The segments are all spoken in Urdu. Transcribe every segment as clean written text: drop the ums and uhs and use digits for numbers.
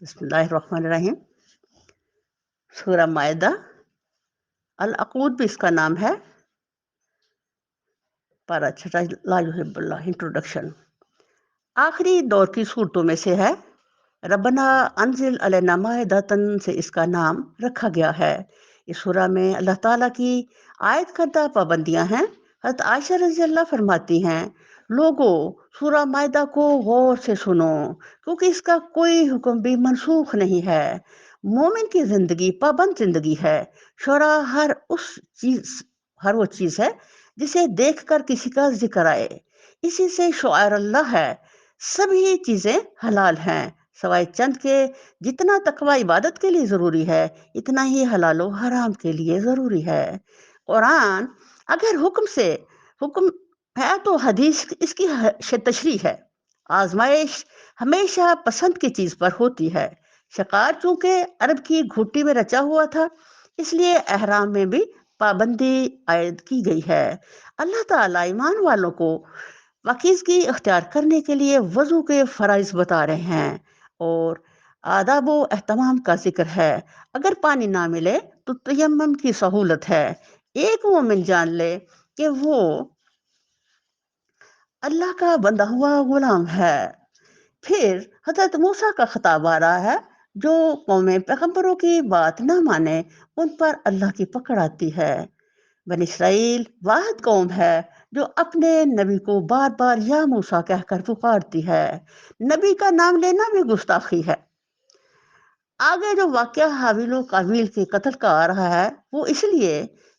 بسم اللہ الرحمن الرحیم۔ سورہ مائدہ، العقود بھی اس کا نام ہے۔ پارہ چھٹا، لا یحب اللہ، انٹروڈکشن۔ آخری دور کی صورتوں میں سے ہے۔ ربنا انزل علینا مائدۃ سے اس کا نام رکھا گیا ہے۔ اس سورہ میں اللہ تعالیٰ کی عائد کردہ پابندیاں ہیں۔ حضرت عائشہ رضی اللہ فرماتی ہیں، لوگوں سورہ مائدہ کو غور سے سنو، کیونکہ اس کا کوئی حکم بھی منسوخ نہیں ہے۔ مومن کی زندگی پابند زندگی ہے۔ شورا ہر وہ چیز ہے جسے دیکھ کر کسی کا ذکر آئے، اسی سے شعائر اللہ ہے۔ سبھی چیزیں حلال ہیں سوائے چند کے۔ جتنا تقوی عبادت کے لیے ضروری ہے، اتنا ہی حلال و حرام کے لیے ضروری ہے۔ قرآن اگر حکم ہے تو حدیث اس کی تشریح ہے۔ آزمائش ہمیشہ پسند کی چیز پر ہوتی ہے۔ شکار چونکہ عرب کی گھوٹی میں رچا ہوا تھا، اس لیے احرام میں بھی پابندی عائد کی گئی ہے۔ اللہ تعالیٰ ایمان والوں کو پاکیزگی اختیار کرنے کے لیے وضو کے فرائض بتا رہے ہیں اور آداب و اہتمام کا ذکر ہے۔ اگر پانی نہ ملے تو تیمم کی سہولت ہے۔ ایک مومن جان لے کہ وہ اللہ کا بندہ ہوا غلام ہے۔ پھر حضرت موسیٰ کا خطاب آ رہا ہے، جو قومیں پیغمبروں کی بات نہ مانے ان پر اللہ کی پکڑ آتی ہے۔ بنی اسرائیل واحد قوم ہے جو اپنے نبی کو بار بار یا موسیٰ کہہ کر پکارتی ہے۔ نبی کا نام لینا بھی گستاخی ہے۔ آگے جو واقعہ حابیل و قابیل کے قتل کا آ رہا ہے، وہ اس لیے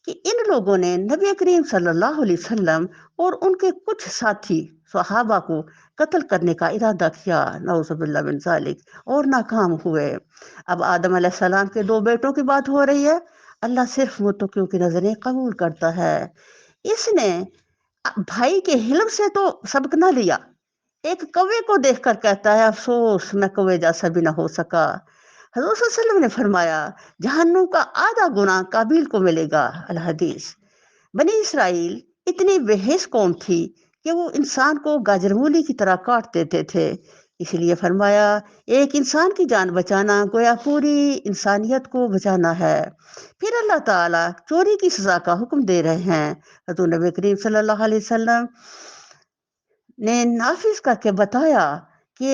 کہ ان لوگوں نے نبی کریم صلی اللہ علیہ وسلم اور ان کے کچھ ساتھی صحابہ کو قتل کرنے کا ارادہ کیا، نعوذ باللہ من ذالک، اور ناکام ہوئے۔ اب آدم علیہ السلام کے 2 بیٹوں کی بات ہو رہی ہے۔ اللہ صرف متقیوں کی نظریں قبول کرتا ہے۔ اس نے بھائی کے حلم سے تو سبق نہ لیا۔ ایک کوے کو دیکھ کر کہتا ہے، افسوس میں کوے جیسا بھی نہ ہو سکا۔ حضور صلی اللہ علیہ وسلم نے فرمایا، جہنم کا آدھا گناہ قابیل کو ملے گا، الحدیث۔ بنی اسرائیل اتنی بے حس قوم تھی کہ وہ انسان کو گاجر مولی کی طرح کاٹ دیتے تھے۔ اس لیے فرمایا، ایک انسان کی جان بچانا گویا پوری انسانیت کو بچانا ہے۔ پھر اللہ تعالیٰ چوری کی سزا کا حکم دے رہے ہیں۔ حضور نبی کریم صلی اللہ علیہ وسلم نے نافذ کر کے بتایا کہ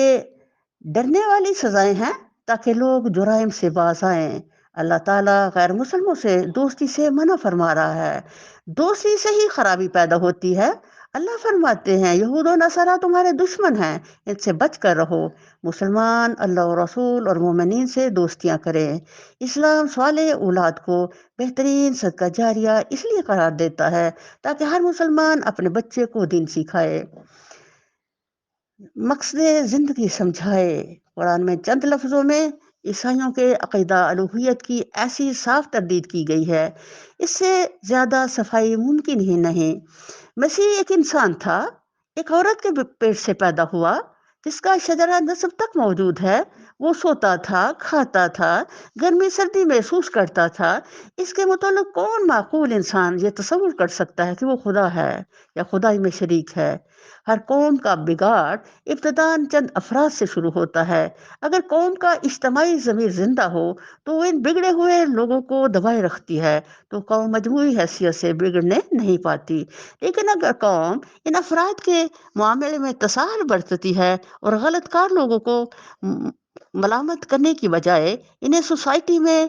ڈرنے والی سزائیں ہیں تاکہ لوگ جرائم سے باز آئیں۔ اللہ تعالیٰ غیر مسلموں سے دوستی سے منع فرما رہا ہے۔ دوستی سے ہی خرابی پیدا ہوتی ہے۔ اللہ فرماتے ہیں، یہود و نصارہ تمہارے دشمن ہیں، ان سے بچ کر رہو۔ مسلمان اللہ و رسول اور مومنین سے دوستیاں کریں۔ اسلام صالح اولاد کو بہترین صدقہ جاریہ اس لیے قرار دیتا ہے تاکہ ہر مسلمان اپنے بچے کو دین سکھائے، مقصد زندگی سمجھائے۔ قرآن میں چند لفظوں میں عیسائیوں کے عقیدہ الوہیت کی ایسی صاف تردید کی گئی ہے، اس سے زیادہ صفائی ممکن ہی نہیں۔ مسیح ایک انسان تھا، ایک عورت کے پیٹ سے پیدا ہوا، جس کا شجرہ نسب تک موجود ہے۔ وہ سوتا تھا، کھاتا تھا، گرمی سردی محسوس کرتا تھا۔ اس کے متعلق کون معقول انسان یہ تصور کر سکتا ہے کہ وہ خدا ہے یا خدائی میں شریک ہے؟ ہر قوم کا بگاڑ ابتداً چند افراد سے شروع ہوتا ہے۔ اگر قوم کا اجتماعی ضمیر زندہ ہو تو وہ ان بگڑے ہوئے لوگوں کو دبائے رکھتی ہے، تو قوم مجموعی حیثیت سے بگڑنے نہیں پاتی۔ لیکن اگر قوم ان افراد کے معاملے میں تساہل برتتی ہے اور غلط کار لوگوں کو ملامت کرنے کی بجائے انہیں سوسائٹی میں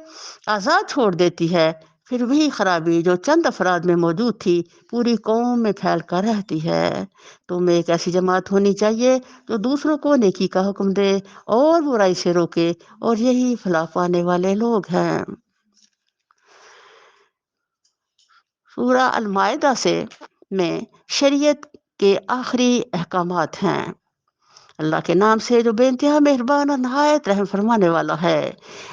آزاد چھوڑ دیتی ہے، پھر وہی خرابی جو چند افراد میں موجود تھی پوری قوم میں پھیل کر رہتی ہے۔ تمہیں ایک ایسی جماعت ہونی چاہیے جو دوسروں کو نیکی کا حکم دے اور برائی سے روکے، اور یہی فلاح پانے والے لوگ ہیں۔ سورہ المائدہ میں شریعت کے آخری احکامات ہیں۔ اللہ کے نام سے جو بے انتہا مہربان اور نہایت رحم فرمانے والا ہے۔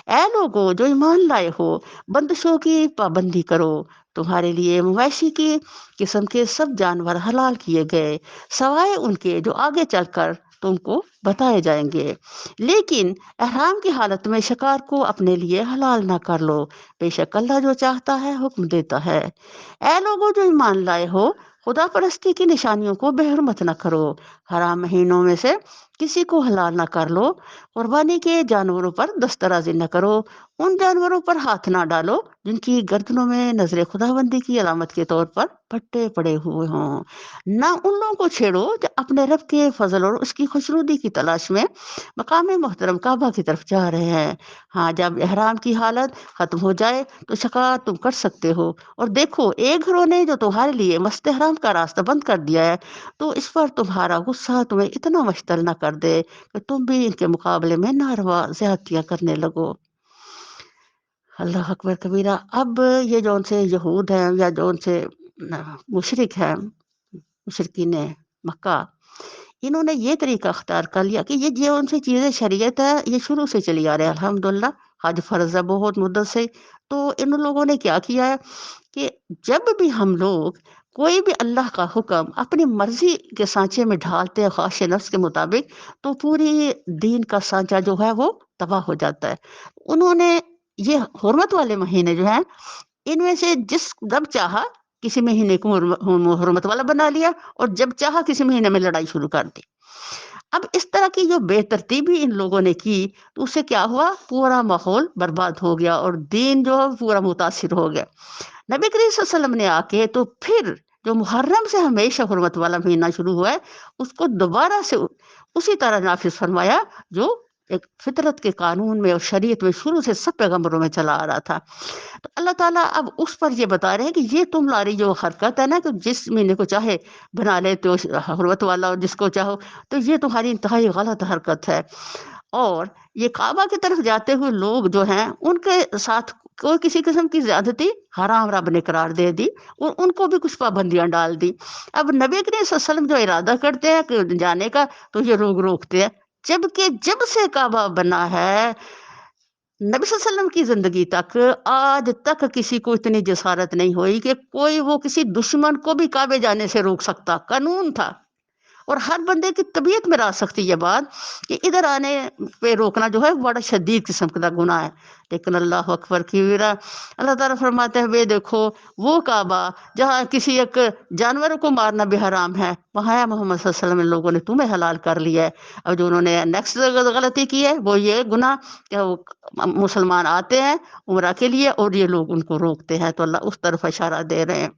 اے لوگو جو ایمان لائے ہو، بندشوں کی پابندی کرو۔ تمہارے لیے مویشی کی قسم کے سب جانور حلال کیے گئے، سوائے ان کے جو آگے چل کر تم کو بتائے جائیں گے۔ لیکن احرام کی حالت میں شکار کو اپنے لیے حلال نہ کر لو، بے شک اللہ جو چاہتا ہے حکم دیتا ہے۔ اے لوگوں جو ایمان لائے ہو، خدا پرستی کی نشانیوں کو بے حرمت نہ کرو، حرام مہینوں میں سے کسی کو حلال نہ کر لو، قربانی کے جانوروں پر دسترازی نہ کرو، ان جانوروں پر ہاتھ نہ ڈالو جن کی گردنوں میں نظر خداوندی کی علامت کے طور پر پٹے پڑے ہوئے ہوں، نہ ان لوگوں کو چھیڑو جو اپنے رب کے فضل اور اس کی خوشنودی کی تلاش میں مقام محترم کعبہ کی طرف جا رہے ہیں۔ ہاں، جب احرام کی حالت ختم ہو جائے تو شکار تم کر سکتے ہو، اور دیکھو ایک گروہ نے جو تمہارے لیے مسجد حرام کا راستہ بند کر دیا ہے، تو اس پر تمہارا غصہ تمہیں اتنا مشتعل نہ کر دے کہ تم بھی ان کے مقابلے میں ناروا زیادتیاں کرنے لگو۔ اللہ اکبر کبیرہ۔ اب یہ جو ان سے یہود ہیں یا جو ان سے مشرک ہیں، مشرکین مکہ، انہوں نے یہ طریقہ اختیار کر لیا کہ یہ جو ان سے چیزیں شریعت ہے یہ شروع سے چلی آ رہے ہیں، الحمدللہ حج فرض ہے بہت مدت سے۔ تو ان لوگوں نے کیا کیا ہے کہ جب بھی ہم لوگ کوئی بھی اللہ کا حکم اپنی مرضی کے سانچے میں ڈھالتے ہیں خواہش نفس کے مطابق، تو پوری دین کا سانچہ جو ہے وہ تباہ ہو جاتا ہے۔ انہوں نے یہ حرمت والے مہینے جو ہیں، ان میں سے جس جب چاہا کسی مہینے کو حرمت والا بنا لیا، اور جب چاہا کسی مہینے میں لڑائی شروع کر دی۔ اب اس طرح کی جو بے ترتیبی ان لوگوں نے کی، تو اس سے کیا ہوا، پورا ماحول برباد ہو گیا اور دین جو پورا متاثر ہو گیا۔ نبی کریم صلی اللہ علیہ وسلم نے آ کے تو پھر جو محرم سے ہمیشہ حرمت والا مہینہ شروع ہوا ہے، اس کو دوبارہ سے اسی طرح نافذ فرمایا جو ایک فطرت کے قانون میں اور شریعت میں شروع سے سب پیغمبروں میں چلا آ رہا تھا۔ تو اللہ تعالیٰ اب اس پر یہ بتا رہے ہیں کہ یہ تمہاری جو حرکت ہے نا، کہ جس مہینے کو چاہے بنا لیتے ہو حرمت والا اور جس کو چاہو، تو یہ تمہاری انتہائی غلط حرکت ہے۔ اور یہ کعبہ کی طرف جاتے ہوئے لوگ جو ہیں، ان کے ساتھ کوئی کسی قسم کی زیادتی حرام رب نے قرار دے دی، اور ان کو بھی کچھ پابندیاں ڈال دی۔ اب نبی کریم صلی اللہ علیہ وسلم جو ارادہ کرتے ہیں کہ جانے کا، تو یہ لوگ روکتے ہیں، جبکہ جب سے کعبہ بنا ہے نبی صلی اللہ علیہ وسلم کی زندگی تک آج تک کسی کو اتنی جسارت نہیں ہوئی کہ کوئی وہ کسی دشمن کو بھی کعبے جانے سے روک سکتا، قانون تھا۔ اور ہر بندے کی طبیعت میں آ سکتی یہ بات کہ ادھر آنے پہ روکنا جو ہے بڑا شدید قسم کا گناہ ہے۔ لیکن اللہ اکبر کبیرہ، اللہ تعالیٰ فرماتے ہیں، دیکھو وہ کعبہ جہاں کسی ایک جانور کو مارنا بھی حرام ہے، وہاں محمد صلی اللہ علیہ وسلم ان لوگوں نے تمہیں حلال کر لیا ہے۔ اور جو انہوں نے نیکسٹ غلطی کی ہے وہ یہ گناہ کہ وہ مسلمان آتے ہیں عمرہ کے لیے اور یہ لوگ ان کو روکتے ہیں، تو اللہ اس طرف اشارہ دے رہے ہیں۔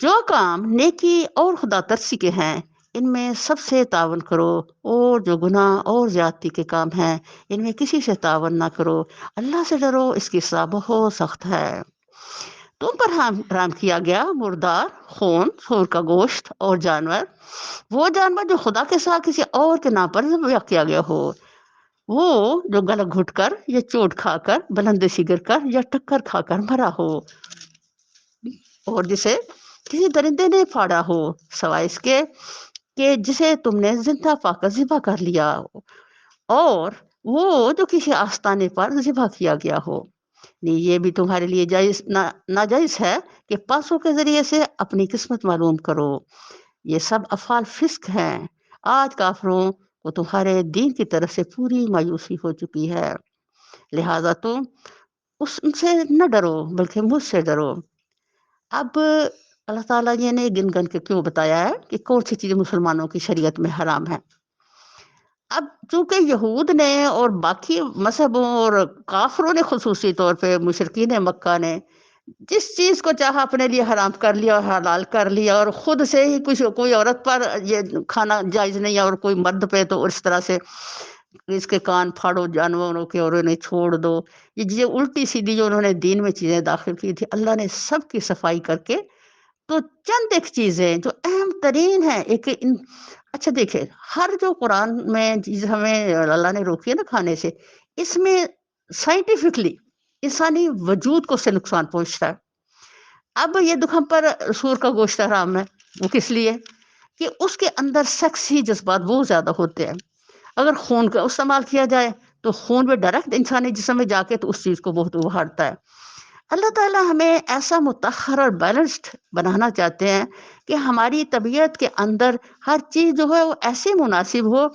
جو کام نیکی اور خدا ترسی کے ہیں ان میں سب سے تعاون کرو، اور جو گناہ اور زیادتی کے کام ہیں ان میں کسی سے تعاون نہ کرو، اللہ سے ڈرو، اس کی سزا بہت سخت ہے۔ تم پر حرام کیا گیا مردار، خون، سور کا گوشت اور جانور، وہ جانور جو خدا کے ساتھ کسی اور کے نام پر ذبح کیا گیا ہو، وہ جو گلا گھٹ کر یا چوٹ کھا کر، بلندے سے گر کر یا ٹکر کھا کر مرا ہو، اور جسے کسی درندے نے پھاڑا ہو، سوائے اس کے کہ جسے تم نے زندہ پا کر ذبح کر لیا ہو، اور وہ جو کسی آستانے پر ذبح کیا گیا ہو۔ نہیں، یہ بھی تمہارے لیے جائز ناجائز ہے کہ پاسوں کے ذریعے سے اپنی قسمت معلوم کرو، یہ سب افعال فسق ہیں۔ آج کافروں کو تمہارے دین کی طرف سے پوری مایوسی ہو چکی ہے، لہذا تم ان سے نہ ڈرو بلکہ مجھ سے ڈرو۔ اب اللہ تعالیٰ نے گن گن کے کیوں بتایا ہے کہ کون سی چیزیں مسلمانوں کی شریعت میں حرام ہے۔ اب چونکہ یہود نے اور باقی مذہبوں اور کافروں نے خصوصی طور پہ مشرکین مکہ نے جس چیز کو چاہا اپنے لیے حرام کر لیا اور حلال کر لیا، اور خود سے ہی کوئی عورت پر یہ کھانا جائز نہیں ہے اور کوئی مرد پہ تو اس طرح سے اس کے کان پھاڑو جانوروں کے اور انہیں چھوڑ دو، یہ الٹی سیدھی جو انہوں نے دین میں چیزیں داخل کی تھی، اللہ نے سب کی صفائی کر کے تو چند ایک چیزیں جو اہم ترین ہیں اچھا دیکھیں، ہر جو قرآن میں چیز ہمیں اللہ نے روکی ہے نا کھانے سے، اس میں سائنٹیفکلی انسانی وجود کو سے نقصان پہنچتا ہے۔ اب یہ دکھم پر سور کا گوشت حرام ہے، وہ کس لیے کہ اس کے اندر سیکسی جذبات بہت زیادہ ہوتے ہیں۔ اگر خون کا استعمال کیا جائے تو خون میں ڈائریکٹ انسانی جسم میں جا کے تو اس چیز کو بہت ابھارتا ہے۔ اللہ تعالیٰ ہمیں ایسا متحر اور بیلنسڈ بنانا چاہتے ہیں کہ ہماری طبیعت کے اندر ہر چیز جو ہے وہ ایسی مناسب ہو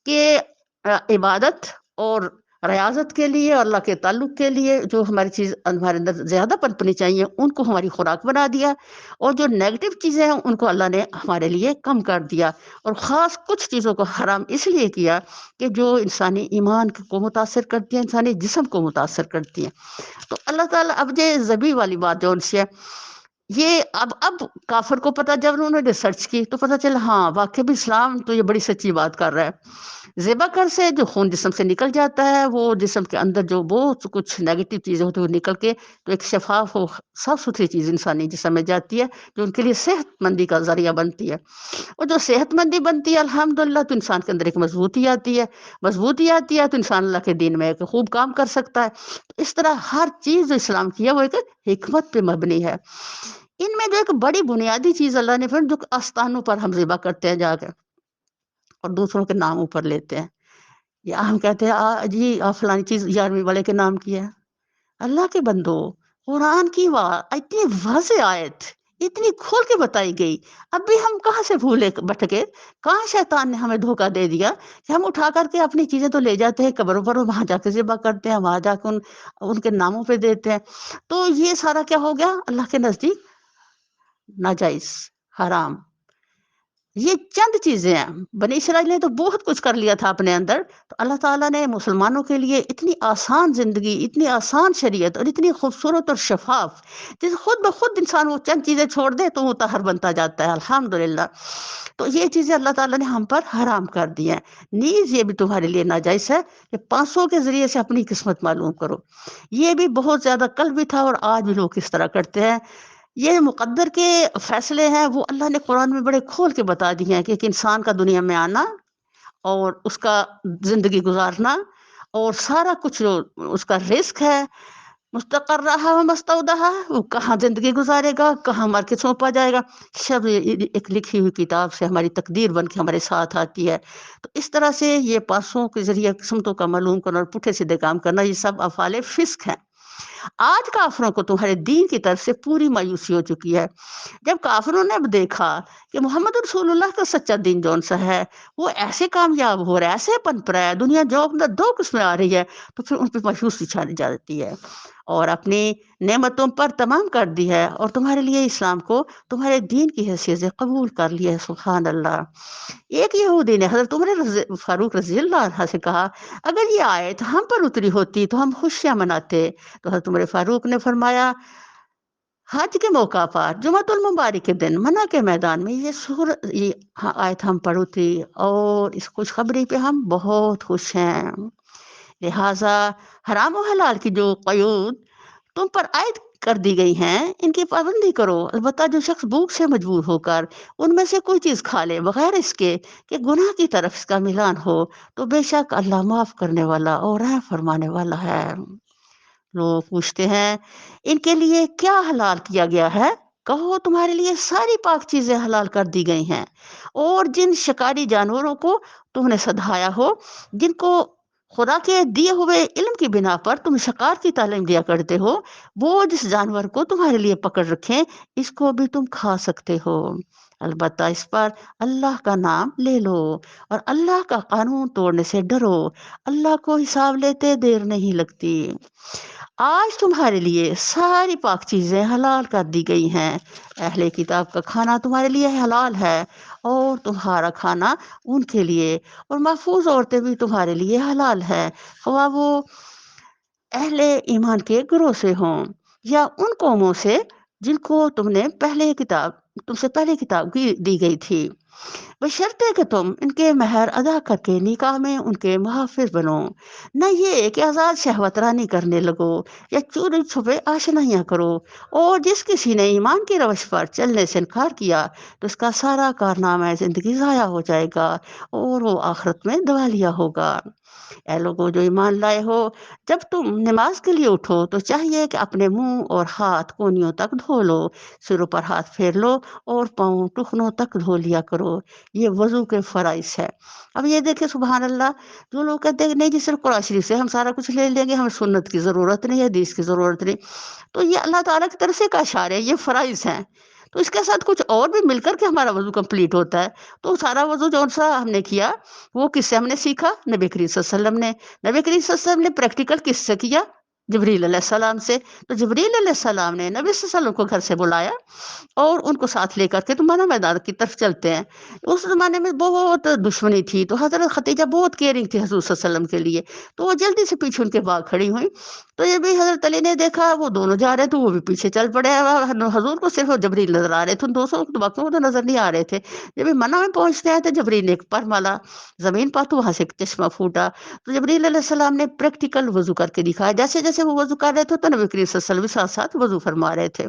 کہ عبادت اور ریاضت کے لیے اور اللہ کے تعلق کے لیے جو ہماری چیز ہمارے اندر زیادہ پنپنی چاہیے ان کو ہماری خوراک بنا دیا، اور جو نیگیٹو چیزیں ہیں ان کو اللہ نے ہمارے لیے کم کر دیا، اور خاص کچھ چیزوں کو حرام اس لیے کیا کہ جو انسانی ایمان کو متاثر کرتی ہیں، انسانی جسم کو متاثر کرتی ہیں۔ تو اللہ تعالیٰ اب یہ ذبی والی بات جو ان سے ہے، یہ اب کافر کو پتا، جب انہوں نے ریسرچ کی تو پتا چلا ہاں واقعی بھی اسلام تو یہ بڑی سچی بات کر رہا ہے۔ ذبح کر سے جو خون جسم سے نکل جاتا ہے، وہ جسم کے اندر جو بہت کچھ نیگیٹو چیزیں ہوتی ہیں وہ نکل کے تو ایک شفاف و صاف ستھری چیز انسانی جسم میں جاتی ہے، جو ان کے لیے صحت مندی کا ذریعہ بنتی ہے۔ اور جو صحت مندی بنتی ہے الحمدللہ، تو انسان کے اندر ایک مضبوطی آتی ہے، مضبوطی آتی ہے تو انسان اللہ کے دین میں ایک خوب کام کر سکتا ہے۔ تو اس طرح ہر چیز جو اسلام کی ہے وہ ایک حکمت پہ مبنی ہے۔ ان میں جو ایک بڑی بنیادی چیز اللہ نے جو آستانوں پر ہم ذبح کرتے ہیں جا کے اور دوسروں کے نام اوپر لیتے ہیں، یا ہم کہتے ہیں جی فلانی چیز 11ویں والے کے نام کی ہے۔ اللہ کے بندو، قرآن کی اتنی واضح آیت، اتنی کھول کے بتائی گئی، اب بھی ہم کہاں سے بھولے بھٹکے، کہاں شیطان نے ہمیں دھوکہ دے دیا کہ ہم اٹھا کر کے اپنی چیزیں تو لے جاتے ہیں قبروں پر، وہاں جا کے ذبح کرتے ہیں، وہاں جا کے ان کے ناموں پہ دیتے ہیں۔ تو یہ سارا کیا ہو گیا اللہ کے نزدیک؟ ناجائز، حرام۔ یہ چند چیزیں ہیں، بنی اسرائیل نے تو بہت کچھ کر لیا تھا اپنے اندر، تو اللہ تعالیٰ نے مسلمانوں کے لیے اتنی آسان زندگی، اتنی آسان شریعت اور اتنی خوبصورت اور شفاف، جس خود بخود انسان وہ چند چیزیں چھوڑ دے تو وہ مطہر بنتا جاتا ہے الحمدللہ۔ تو یہ چیزیں اللہ تعالیٰ نے ہم پر حرام کر دی ہیں۔ نیز یہ بھی تمہارے لیے ناجائز ہے کہ 500 کے ذریعے سے اپنی قسمت معلوم کرو۔ یہ بھی بہت زیادہ کل بھی تھا اور آج بھی لوگ اس طرح کرتے ہیں۔ یہ مقدر کے فیصلے ہیں، وہ اللہ نے قرآن میں بڑے کھول کے بتا دیے ہیں کہ ایک انسان کا دنیا میں آنا اور اس کا زندگی گزارنا اور سارا کچھ جو اس کا رزق ہے، مستقر رہا و مستودعہ، وہ کہاں زندگی گزارے گا، کہاں مر کے سونپا جائے گا، سب ایک لکھی ہوئی کتاب سے ہماری تقدیر بن کے ہمارے ساتھ آتی ہے۔ تو اس طرح سے یہ پاسوں کے ذریعے قسمتوں کا معلوم کرنا اور پٹھے سیدھے کام کرنا، یہ سب افعال فسق ہیں۔ آج کافروں کو تمہارے دین کی طرف سے پوری مایوسی ہو چکی ہے۔ جب کافروں نے اب دیکھا کہ محمد رسول اللہ کا سچا دین جون سا ہے، وہ ایسے کامیاب ہو رہا ہے، ایسے پنپ رہا ہے، دنیا جو دو قسمیں آ رہی ہے، تو پھر ان پہ مایوسی چھانے جاتی ہے اور اپنی نعمتوں پر تمام کر دی ہے، اور تمہارے لیے اسلام کو تمہارے دین کی حیثیت سے قبول کر لیا ہے۔ سبحان اللہ۔ ایک یہودی نے حضرت عمر فاروق رضی اللہ عنہ سے کہا، اگر یہ آیت ہم پر اتری ہوتی تو ہم خوشیاں مناتے۔ تو حضرت عمر فاروق نے فرمایا، حج کے موقع پر جمعۃ المبارک کے دن منع کے میدان میں یہ آیت ہم پر اتری، اور اس خوشخبری پہ ہم بہت خوش ہیں۔ لہٰذا حرام و حلال کی جو قیود تم پر عائد کر دی گئی ہیں، ان کی پابندی کرو۔ البتہ جو شخص بھوک سے مجبور ہو کر ان میں سے کوئی چیز کھا لے بغیر اس کے کہ گناہ کی طرف اس کا ملان ہو، تو بے شک اللہ معاف کرنے والا اور رحم فرمانے والا ہے۔ لوگ پوچھتے ہیں ان کے لیے کیا حلال کیا گیا ہے؟ کہو تمہارے لیے ساری پاک چیزیں حلال کر دی گئی ہیں، اور جن شکاری جانوروں کو تم نے سدھایا ہو، جن کو خدا کے دیے ہوئے علم کی بنا پر تم شکار کی تعلیم دیا کرتے ہو، وہ جس جانور کو تمہارے لیے پکڑ رکھیں، اس کو بھی تم کھا سکتے ہو، البتہ اس پر اللہ کا نام لے لو اور اللہ کا قانون توڑنے سے ڈرو۔ اللہ کو حساب لیتے دیر نہیں لگتی۔ آج تمہارے لیے ساری پاک چیزیں حلال کر دی گئی ہیں۔ اہل کتاب کا کھانا تمہارے لیے حلال ہے اور تمہارا کھانا ان کے لیے، اور محفوظ عورتیں بھی تمہارے لیے حلال ہے، خواہ وہ اہل ایمان کے گروہ سے ہوں یا ان قوموں سے جن کو تم سے پہلے کتاب کی دی گئی تھی، بشرطے کہ تم ان کے مہر ادا کر کے نکاح میں ان کے محافظ بنو، نہ یہ کہ آزاد شہوت رانی کرنے لگو یا چوری چھپے آشنائیاں کرو، اور جس کسی نے ایمان کی روش پر چلنے سے انکار کیا تو اس کا سارا کارنامہ زندگی ضائع ہو جائے گا اور وہ آخرت میں دیوالیہ ہوگا۔ اے لوگوں جو ایمان لائے ہو، جب تم نماز کے لیے اٹھو تو چاہیے کہ اپنے منہ اور ہاتھ کونیوں تک دھو لو، سروں پر ہاتھ پھیر لو اور پاؤں ٹخنوں تک دھو لیا کرو۔ یہ وضو کے فرائض ہے۔ اب یہ دیکھیں سبحان اللہ، جو لوگ کہتے ہیں کہ نہیں جی صرف قرآن شریف سے ہم سارا کچھ لے لیں گے، ہمیں سنت کی ضرورت نہیں، حدیث کی ضرورت نہیں، تو یہ اللہ تعالیٰ کی طرف سے ایک اشعار ہے، یہ فرائض ہیں، تو اس کے ساتھ کچھ اور بھی مل کر کے ہمارا وضو کمپلیٹ ہوتا ہے۔ تو سارا وضو جو سا ہم نے کیا وہ کس سے ہم نے سیکھا؟ نبی کریم صلی اللہ علیہ وسلم نے۔ نبی کریم صلی اللہ علیہ وسلم نے پریکٹیکل کس سے کیا؟ جبریل علیہ السلام سے۔ تو جبریل علیہ السلام نے نبی صلی اللہ علیہ وسلم کو گھر سے بلایا اور ان کو ساتھ لے کر کے تمہارا میدان کی طرف چلتے ہیں۔ اس زمانے میں بہت دشمنی تھی، تو حضرت خدیجہ بہت کیئرنگ تھی حضور صلی اللہ علیہ وسلم کے لیے، تو وہ جلدی سے پیچھے ان کے باغ کھڑی ہوئی۔ تو یہ بھی حضرت علی نے دیکھا وہ دونوں جا رہے تو وہ بھی پیچھے چل پڑے، حضور کو صرف جبریل نظر آ رہے تھے، ان دوسروں کو باقیوں کو تو نظر نہیں آ رہے تھے۔ جب یہ منع میں پہنچتے ہیں تو جبریل نے ایک پر مالا زمین پر، تو وہاں سے ایک چشمہ پھوٹا، تو جبریل علیہ السلام نے پریکٹیکل وضو کر کے دکھایا، جیسے جیسے وہ وضو کر رہے تھے تو نبی کریم صلی اللہ علیہ وسلم بھی ساتھ ساتھ وضو فرما رہے تھے۔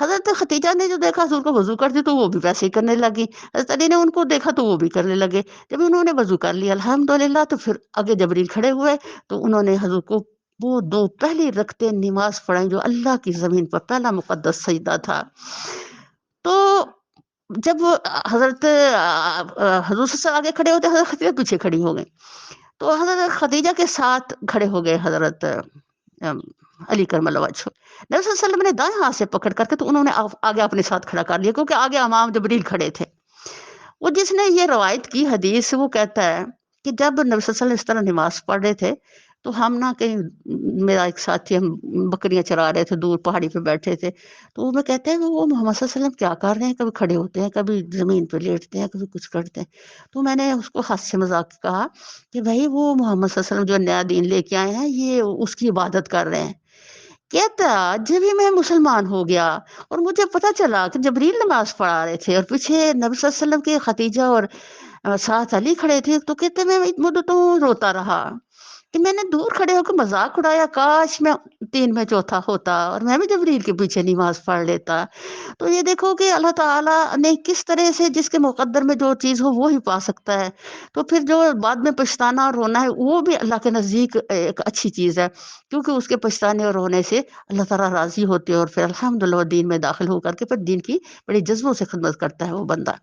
حضرت خدیجہ نے جو دیکھا حضور کو وضو کرتے تو وہ بھی ویسے ہی کرنے لگی، حضرت علی نے ان کو دیکھا تو وہ بھی کرنے لگے۔ جب انہوں نے وضو کر لیا الحمدللہ، تو پھر آگے جبریل کھڑے ہوئے تو انہوں نے حضور کو وہ دو پہلی رکعتیں نماز پڑھائیں جو اللہ کی زمین پر پہلا مقدس سجدہ تھا۔ تو جب حضرت حضور صلی اللہ علیہ وسلم آگے کھڑے ہوتے، حضرت خدیجہ پیچھے کھڑی ہو گئی، تو حضرت خدیجہ کے ساتھ کھڑے ہو گئے حضرت علی کرم اللہ وجہ۔ نبی صلی اللہ علیہ وسلم نے دائیں ہاتھ سے پکڑ کر کے تو انہوں نے آگے اپنے ساتھ کھڑا کر لیا، کیونکہ آگے امام جبریل کھڑے تھے۔ وہ جس نے یہ روایت کی حدیث، وہ کہتا ہے کہ جب نبی صلی اللہ علیہ وسلم اس طرح نماز پڑھ رہے تھے تو ہم نہ کہیں، میرا ایک ساتھی، ہم بکریاں چرا رہے تھے، دور پہاڑی پہ بیٹھے تھے، تو وہ میں کہتے ہیں کہ وہ محمد صلی اللہ علیہ وسلم کیا کر رہے ہیں، کبھی کھڑے ہوتے ہیں، کبھی زمین پہ لیٹتے ہیں، کبھی کچھ کرتے ہیں۔ تو میں نے اس کو ہاتھ سے مذاق کہا کہ بھائی وہ محمد صلی اللہ علیہ وسلم جو نیا دین لے کے آئے ہیں، یہ اس کی عبادت کر رہے ہیں۔ کہتا جب ہی میں مسلمان ہو گیا اور مجھے پتا چلا کہ جبریل نماز پڑھا رہے تھے اور پیچھے نبی صلی اللہ علیہ وسلم کے خدیجہ اور ساتھ علی کھڑے تھے، تو کہتے میں مدتوں روتا رہا کہ میں نے دور کھڑے ہو کے مذاق اڑایا، کاش میں 3 میں چوتھا ہوتا اور میں بھی جبریل کے پیچھے نماز پڑھ لیتا۔ تو یہ دیکھو کہ اللہ تعالیٰ نے کس طرح سے جس کے مقدر میں جو چیز ہو وہی پا سکتا ہے، تو پھر جو بعد میں پچھتانا اور رونا ہے وہ بھی اللہ کے نزدیک ایک اچھی چیز ہے، کیونکہ اس کے پچھتانے اور رونے سے اللہ تعالیٰ راضی ہوتے ہیں، اور پھر الحمدللہ دین میں داخل ہو کر کے پھر دین کی بڑی جذبوں سے خدمت کرتا ہے وہ بندہ۔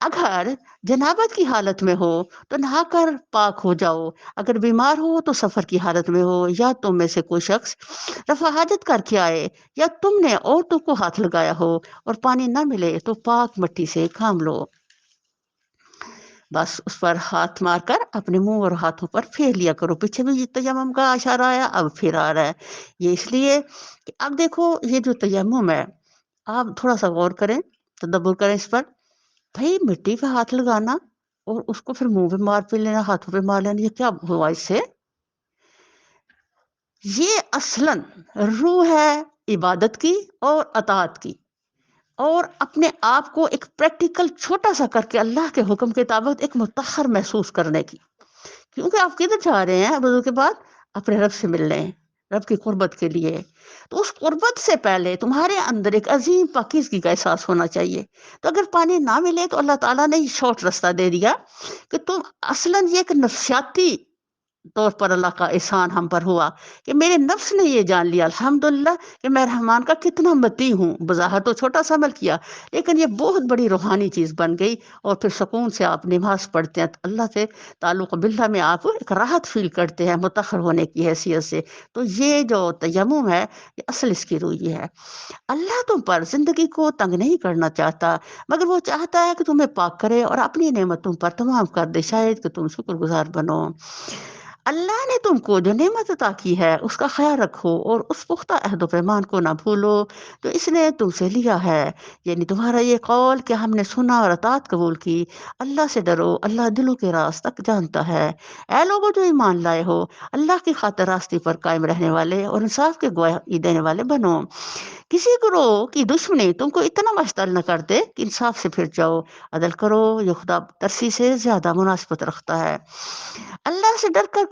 اگر جنابت کی حالت میں ہو تو نہا کر پاک ہو جاؤ، اگر بیمار ہو تو سفر کی حالت میں ہو، یا تم میں سے کوئی شخص رفع حاجت کر کے آئے، یا تم نے عورتوں کو ہاتھ لگایا ہو اور پانی نہ ملے تو پاک مٹی سے کام لو، بس اس پر ہاتھ مار کر اپنے منہ اور ہاتھوں پر پھیر لیا کرو۔ پیچھے بھی یہ تیمم کا اشارہ آیا، اب پھر آ رہا ہے، یہ اس لیے کہ اب دیکھو یہ جو تیمم ہے، آپ تھوڑا سا غور کریں، تدبر کریں اس پر۔ بھائی مٹی پہ ہاتھ لگانا اور اس کو پھر منہ پہ مار پہ لینا، ہاتھوں پہ مار لینا، یہ کیا ہوا اس سے؟ یہ اصلاً روح ہے عبادت کی اور اطاعت کی، اور اپنے آپ کو ایک پریکٹیکل چھوٹا سا کر کے اللہ کے حکم کے تابع ایک متحر محسوس کرنے کی، کیونکہ آپ کدھر جا رہے ہیں وضو کے بعد؟ اپنے رب سے ملنے ہیں، رب کی قربت کے لیے، تو اس قربت سے پہلے تمہارے اندر ایک عظیم پاکیزگی کا احساس ہونا چاہیے۔ تو اگر پانی نہ ملے تو اللہ تعالیٰ نے یہ شارٹ رستہ دے دیا کہ تم اصلاً یہ ایک نفسیاتی طور پر اللہ کا احسان ہم پر ہوا کہ میرے نفس نے یہ جان لیا الحمدللہ کہ میں رحمان کا کتنا مطیع ہوں۔ بظاہر تو چھوٹا سا عمل کیا لیکن یہ بہت بڑی روحانی چیز بن گئی، اور پھر سکون سے آپ نماز پڑھتے ہیں، اللہ سے تعلق باللہ میں آپ ایک راحت فیل کرتے ہیں متحر ہونے کی حیثیت سے۔ تو یہ جو تیمم ہے یہ اصل اس کی روح ہے۔ اللہ تم پر زندگی کو تنگ نہیں کرنا چاہتا، مگر وہ چاہتا ہے کہ تمہیں پاک کرے اور اپنی نعمتوں پر تمام کر دے، شاید کہ تم شکر گزار بنو۔ اللہ نے تم کو جو نعمت عطا کی ہے اس کا خیال رکھو اور اس پختہ عہد و پیمان کو نہ بھولو تو اس نے تم سے لیا ہے، یعنی تمہارا یہ قول کہ ہم نے سنا اور اطاعت قبول کی۔ اللہ سے ڈرو، اللہ دلوں کے راز تک جانتا ہے۔ اے لوگوں جو ایمان لائے ہو، اللہ کی خاطر راستے پر قائم رہنے والے اور انصاف کے گواہی دینے والے بنو۔ کسی گروہ کی دشمنی تم کو اتنا مشتعل نہ کر دے کہ انصاف سے پھر جاؤ، عدل کرو، یہ خدا ترسی سے زیادہ مناسبت رکھتا ہے۔ اللہ سے ڈر کر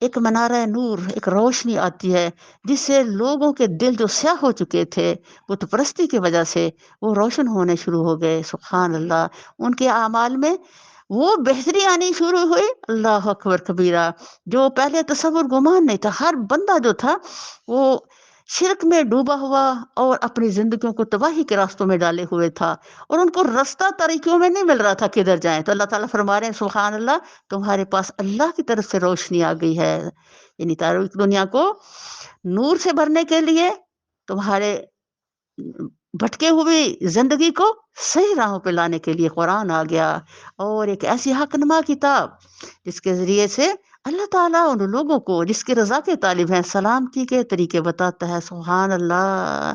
ایک منارہ نور، ایک روشنی آتی ہے جس سے لوگوں کے دل جو سیاہ ہو چکے تھے بت پرستی کی وجہ سے، وہ روشن ہونے شروع ہو گئے. سبحان اللہ. ان کے اعمال میں وہ بہتری آنی شروع ہوئی. اللہ اکبر کبیرہ. جو پہلے تصور گمان نہیں تھا، ہر بندہ جو تھا وہ شرک میں ڈوبا ہوا اور اپنی زندگیوں کو تباہی کے راستوں میں ڈالے ہوئے تھا، اور ان کو رستہ طریقوں میں نہیں مل رہا تھا کدھر جائیں. تو اللہ تعالیٰ فرما رہے ہیں سبحان اللہ، تمہارے پاس اللہ کی طرف سے روشنی آ گئی ہے. یعنی تاریک دنیا کو نور سے بھرنے کے لیے، تمہارے بھٹکے ہوئی زندگی کو صحیح راہوں پہ لانے کے لیے قرآن آ گیا، اور ایک ایسی حقنما کتاب جس کے ذریعے سے اللہ تعالیٰ ان لوگوں کو جس کی رضا کے طالب ہیں سلامتی کے طریقے بتاتا ہے. سبحان اللہ.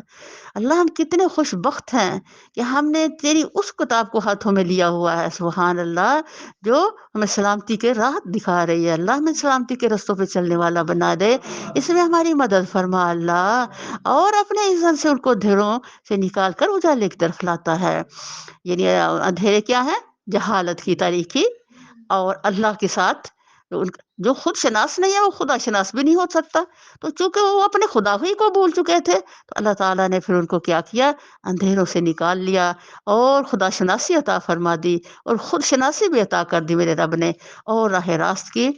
اللہ ہم کتنے خوش بخت ہیں کہ ہم نے تیری اس کتاب کو ہاتھوں میں لیا ہوا ہے. سبحان اللہ. جو ہمیں سلامتی کے راہ دکھا رہی ہے. اللہ ہمیں سلامتی کے رستوں پہ چلنے والا بنا دے. اس میں ہماری مدد فرما اللہ، اور اپنے عزت سے ان کو دھیروں سے نکال کر اجالے کی طرف لاتا ہے. یعنی اندھیرے کیا ہے؟ جہالت کی تاریکی، اور اللہ کے ساتھ جو خود شناس نہیں ہے وہ خدا شناس بھی نہیں ہو سکتا. تو چونکہ وہ اپنے خدا ہی کو بھول چکے تھے، تو اللہ تعالیٰ نے پھر ان کو کیا کیا؟ اندھیروں سے نکال لیا اور خدا شناسی عطا فرما دی، اور خود شناسی بھی عطا کر دی میرے رب نے، اور راہ راست کی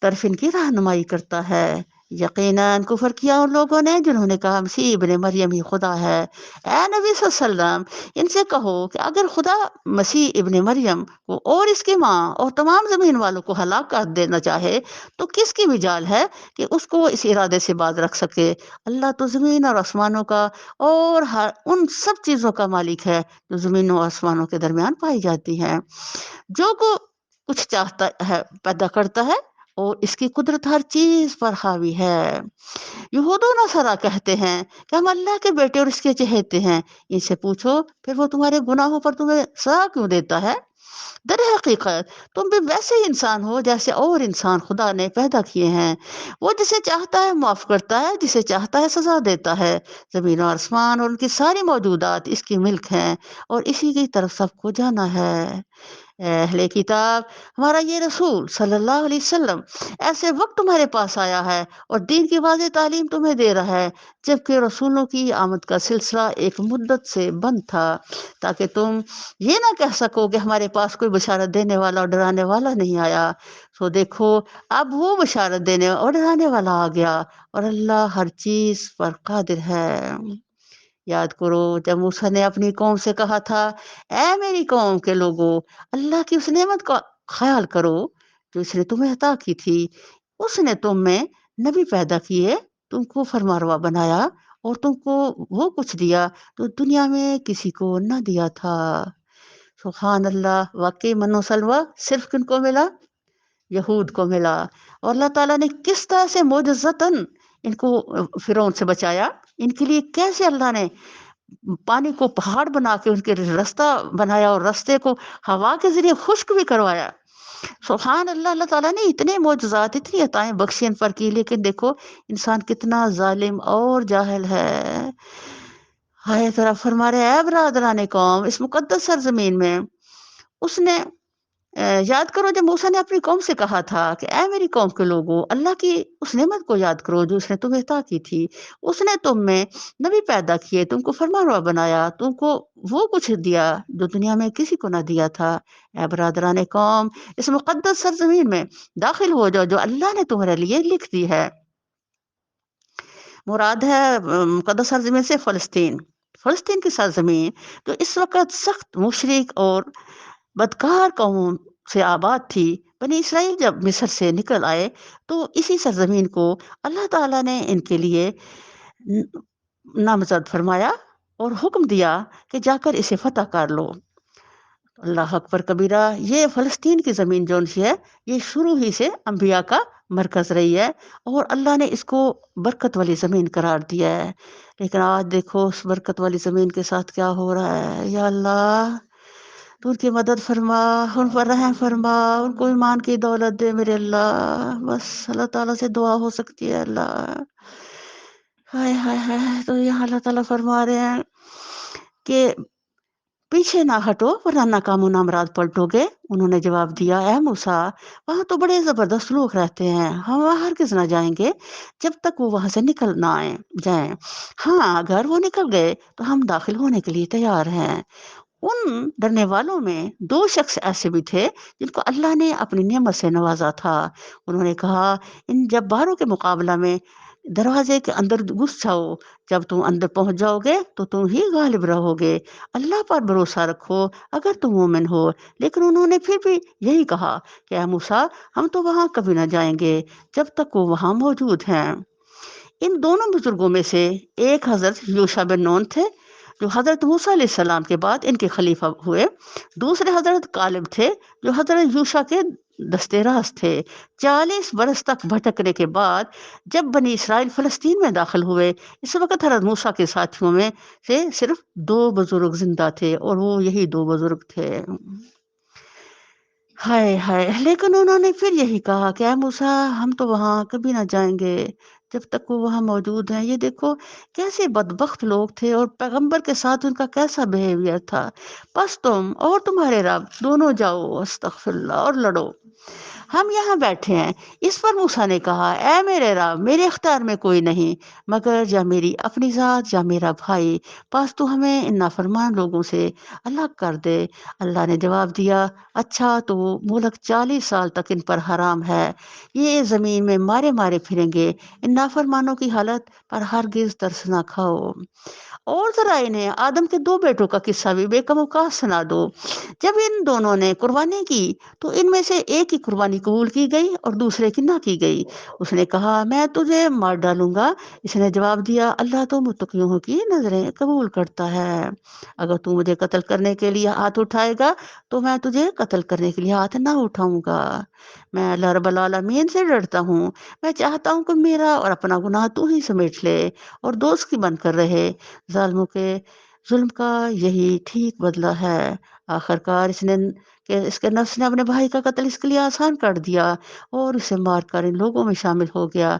طرف ان کی رہنمائی کرتا ہے. یقیناً کفر کیا ان لوگوں نے جنہوں نے کہا مسیح ابن مریم ہی خدا ہے. اے نبی صلی اللہ علیہ وسلم، ان سے کہو کہ اگر خدا مسیح ابن مریم کو اور اس کی ماں اور تمام زمین والوں کو ہلاک کر دینا چاہے تو کس کی مجال ہے کہ اس کو اس ارادے سے باز رکھ سکے؟ اللہ تو زمین اور آسمانوں کا اور ان سب چیزوں کا مالک ہے جو زمینوں اور آسمانوں کے درمیان پائی جاتی ہیں. جو کو کچھ چاہتا ہے پیدا کرتا ہے، اور اس کی قدرت ہر چیز پر حاوی ہے. یہود و نصارا کہتے ہیں کہ ہم اللہ کے بیٹے اور اس کے چہیتے ہیں. ان سے پوچھو پھر وہ تمہارے گناہوں پر تمہیں سزا کیوں دیتا ہے؟ در حقیقت تم بھی ویسے ہی انسان ہو جیسے اور انسان خدا نے پیدا کیے ہیں. وہ جسے چاہتا ہے معاف کرتا ہے، جسے چاہتا ہے سزا دیتا ہے. زمین و آسمان اور ان کی ساری موجودات اس کی ملک ہیں، اور اسی کی طرف سب کو جانا ہے. اے اہل کتاب، ہمارا یہ رسول صلی اللہ علیہ وسلم ایسے وقت تمہارے پاس آیا ہے اور دین کی واضح تعلیم تمہیں دے رہا ہے جبکہ رسولوں کی آمد کا سلسلہ ایک مدت سے بند تھا، تاکہ تم یہ نہ کہہ سکو کہ ہمارے پاس کوئی بشارت دینے والا اور ڈرانے والا نہیں آیا. سو دیکھو اب وہ بشارت دینے اور ڈرانے والا آ گیا، اور اللہ ہر چیز پر قادر ہے. یاد کرو جب موسیٰ نے اپنی قوم سے کہا تھا، اے میری قوم کے لوگوں، اللہ کی اس نعمت کا خیال کرو جو اس نے تمہیں عطا کی تھی. اس نے تم میں نبی پیدا کیے، تم کو فرمانروا بنایا، اور تم کو وہ کچھ دیا تو دنیا میں کسی کو نہ دیا تھا. سبحان اللہ. واقعی من و سلوہ صرف کن کو ملا؟ یہود کو ملا. اور اللہ تعالیٰ نے کس طرح سے معجزتاً ان کو فرعون سے بچایا. ان کے لیے کیسے اللہ نے پانی کو پہاڑ بنا کے ان کے رستہ بنایا، اور رستے کو ہوا کے ذریعے خشک بھی کروایا. سبحان اللہ. اللہ تعالیٰ نے اتنے معجزات، اتنی عطائیں بخشی ان پر کی، لیکن دیکھو انسان کتنا ظالم اور جاہل ہے. ہائے ذرا فرما رہے اے برادران قوم، اس مقدس سرزمین میں اس نے یاد کرو جب موسیٰ نے اپنی قوم سے کہا تھا کہ اے میری قوم کے لوگوں، اللہ کی اس نعمت کو یاد کرو جو اس نے تمہیں عطا کی تھی. اس نے تم میں نبی پیدا کیے، تم کو فرمانروا بنایا، تم کو وہ کچھ دیا جو دنیا میں کسی کو نہ دیا تھا. اے برادران قوم، اس مقدس سرزمین میں داخل ہو جاؤ جو اللہ نے تمہارے لیے لکھ دی ہے. مراد ہے مقدس سرزمین سے فلسطین. فلسطین کی سرزمین جو اس وقت سخت مشرک اور بدکار قوم سے آباد تھی. بنی اسرائیل جب مصر سے نکل آئے تو اسی سرزمین کو اللہ تعالیٰ نے ان کے لیے نامزد فرمایا اور حکم دیا کہ جا کر اسے فتح کر لو. اللہ اکبر کبیرہ. یہ فلسطین کی زمین جو ہے یہ شروع ہی سے انبیاء کا مرکز رہی ہے، اور اللہ نے اس کو برکت والی زمین قرار دیا ہے. لیکن آج دیکھو اس برکت والی زمین کے ساتھ کیا ہو رہا ہے. یا اللہ تو ان کی مدد فرما، ان پر رحم فرما، ان کو ایمان کی دولت دے میرے اللہ. بس اللہ تعالیٰ سے دعا ہو سکتی ہے. اللہ ہائے ہائے ہائے. تو یہاں اللہ تعالیٰ فرما رہے ہیں کہ پیچھے نہ ہٹو ورنہ ناکام و نامراد پلٹوگے۔ انہوں نے جواب دیا، اے موسیٰ، وہاں تو بڑے زبردست لوگ رہتے ہیں، ہم وہاں ہرگز نہ جائیں گے جب تک وہ وہاں سے نکل نہ جائیں۔ ہاں، اگر وہ نکل گئے تو ہم داخل ہونے کے لیے تیار ہیں۔ ان ڈرنے والوں میں دو شخص ایسے بھی تھے جن کو اللہ نے اپنی نعمت سے نوازا تھا۔ انہوں نے کہا، ان جباروں کے مقابلہ میں دروازے کے اندر گھس جاؤ، جب تم اندر پہنچ جاؤ گے تو تم ہی غالب رہو گے۔ اللہ پر بھروسہ رکھو اگر تم مومن ہو۔ لیکن انہوں نے پھر بھی یہی کہا کہ اے موسیٰ، ہم تو وہاں کبھی نہ جائیں گے جب تک وہ وہاں موجود ہیں۔ ان دونوں بزرگوں میں سے ایک حضرت یوشع بن نون تھے جو حضرت موسیٰ علیہ السلام کے بعد ان کے خلیفہ ہوئے۔ دوسرے حضرت کالب تھے جو حضرت یوشع کے دستے راست تھے۔ 40 برس تک بھٹکنے کے بعد جب بنی اسرائیل فلسطین میں داخل ہوئے، اس وقت حضرت موسیٰ کے ساتھیوں میں سے صرف 2 بزرگ زندہ تھے اور وہ یہی 2 بزرگ تھے۔ ہائے ہائے! لیکن انہوں نے پھر یہی کہا کہ اے موسیٰ، ہم تو وہاں کبھی نہ جائیں گے جب تک وہ وہاں موجود ہیں۔ یہ دیکھو کیسے بدبخت لوگ تھے اور پیغمبر کے ساتھ ان کا کیسا بیہیویئر تھا۔ بس تم اور تمہارے رب دونوں جاؤ، استغفر اللہ، اور لڑو، ہم یہاں بیٹھے ہیں۔ اس پر موسیٰ نے کہا، اے میرے رب، میرے اختیار میں کوئی نہیں مگر یا میری اپنی ذات یا میرا بھائی، بس تو ہمیں ان نافرمان لوگوں سے الگ کر دے۔ اللہ نے جواب دیا، اچھا تو وہ ملک 40 سال تک ان پر حرام ہے، یہ زمین میں مارے مارے پھریں گے، ان نافرمانوں کی حالت پر ہرگز ترس نہ کھاؤ۔ اور ذرا انہیں آدم کے 2 بیٹوں کا قصہ بھی بے کم اوقات سنا دو۔ جب ان دونوں نے قربانی کی تو ان میں سے ایک کی قربانی قبول کی گئی اور دوسرے کی نہ کی گئی۔ اس نے کہا، میں تجھے مار ڈالوں گا۔ اس نے جواب دیا، اللہ تو متقیوں کی نظریں قبول کرتا ہے، اگر تو مجھے قتل کرنے کے لیے ہاتھ اٹھائے گا تو میں تجھے قتل کرنے کے لیے ہاتھ نہ اٹھاؤں گا۔ میں اللہ رب العالمین سے ڈرتا ہوں، میں چاہتا ہوں کہ میرا اور اپنا گناہ تو ہی سمیٹ لے اور دوست کی بن کر رہے۔ ظالموں کے ظلم کا یہی ٹھیک بدلہ ہے۔ آخر کار اس کے نفس نے اپنے بھائی کا قتل اس کے لیے آسان کر دیا اور اسے مار کر ان لوگوں میں شامل ہو گیا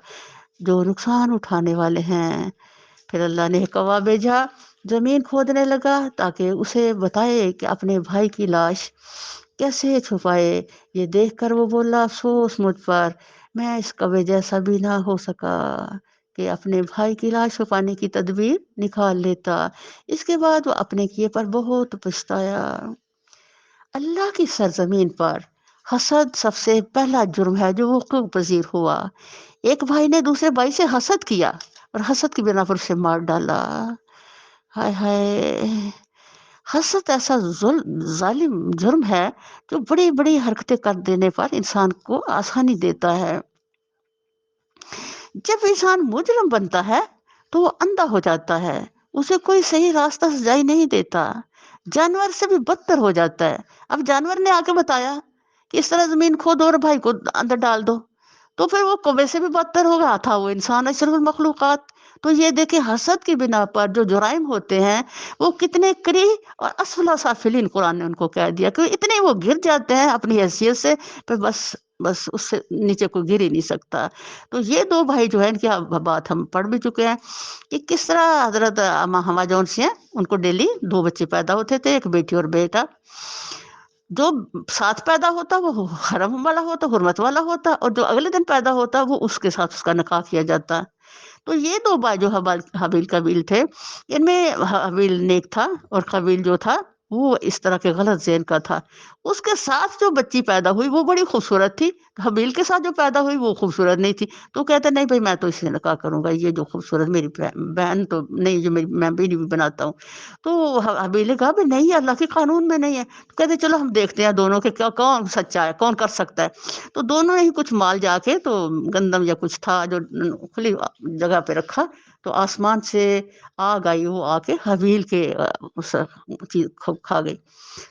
جو نقصان اٹھانے والے ہیں۔ پھر اللہ نے ایک کوا بھیجا، زمین کھودنے لگا تاکہ اسے بتائے کہ اپنے بھائی کی لاش کیسے چھپائے۔ یہ دیکھ کر وہ بولا، افسوس مجھ پر، میں اس کوے جیسا بھی نہ ہو سکا کہ اپنے بھائی کی لاش چھپانے کی تدبیر نکال لیتا۔ اس کے بعد وہ اپنے کیے پر بہت پچھتایا۔ اللہ کی سرزمین پر حسد سب سے پہلا جرم ہے جو وقوع پذیر ہوا۔ ایک بھائی نے دوسرے بھائی سے حسد کیا اور حسد کی بنا پر اسے مار ڈالا۔ ہائے ہائے! حسد ایسا ظالم جرم ہے جو بڑی بڑی حرکتیں کر دینے پر انسان کو آسانی دیتا ہے۔ جب انسان مجرم بنتا ہے تو وہ اندھا ہو جاتا ہے، اسے کوئی صحیح راستہ سجائی نہیں دیتا، جانور سے بھی بدتر ہو جاتا ہے۔ اب جانور نے آ کے بتایا کہ اس طرح زمین کھودو اور بھائی کو اندر ڈال دو، تو پھر وہ کوے سے بھی بدتر ہو گیا تھا، وہ انسان اشرف المخلوقات۔ تو یہ دیکھیں حسد کی بنا پر جو جرائم ہوتے ہیں وہ کتنے کری اور اسفل سافلین، قرآن نے ان کو کہہ دیا کہ اتنے وہ گر جاتے ہیں اپنی حیثیت سے، پھر بس اس سے نیچے کوئی گر ہی نہیں سکتا۔ تو یہ 2 بھائی جو ہے ان کی بات ہم پڑھ بھی چکے ہیں کہ کس طرح حضرت اما حوا جون سی ہیں، ان کو ڈیلی 2 بچے پیدا ہوتے تھے، ایک بیٹی اور بیٹا۔ جو ساتھ پیدا ہوتا وہ حرم والا ہوتا، حرمت والا ہوتا، اور جو اگلے دن پیدا ہوتا وہ اس کے ساتھ اس کا نکاح کیا جاتا۔ تو یہ 2 بھائی جو حابیل قابیل تھے، ان میں حابیل نیک تھا اور قابیل جو تھا وہ اس طرح کے غلط ذہن کا تھا۔ اس کے ساتھ جو بچی پیدا ہوئی وہ بڑی خوبصورت تھی، حابیل کے ساتھ جو پیدا ہوئی وہ خوبصورت نہیں تھی، تو کہتے نہیں بھائی میں تو اس سے نکاح کروں گا، یہ جو خوبصورت میری بہن تو نہیں، جو میں بیوی بھی بناتا ہوں۔ تو حابیل نے کہا بھی نہیں، یہ اللہ کے قانون میں نہیں ہے۔ تو کہتے چلو ہم دیکھتے ہیں دونوں کے کون سچا ہے، کون کر سکتا ہے۔ تو دونوں نے ہی کچھ مال جا کے تو گندم یا کچھ تھا جو کھلی جگہ پہ رکھا، تو آسمان سے آگ آئی، وہ آ کے حابیل کے اس چیز کھا گئی۔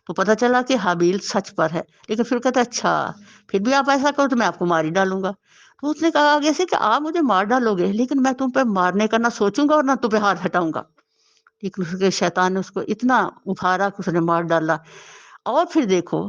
تو پتہ چلا کہ حابیل سچ پر ہے، لیکن پھر کہتا اچھا پھر بھی آپ ایسا کرو تو میں آپ کو مار ہی ڈالوں گا۔ تو اس نے کہا آگے سے کہ آپ مجھے مار ڈالو گے لیکن میں تم پہ مارنے کا نہ سوچوں گا اور نہ تم پہ ہاتھ ہٹاؤں گا۔ لیکن اس کے شیطان نے اس کو اتنا ابھارا کہ اس نے مار ڈالا۔ اور پھر دیکھو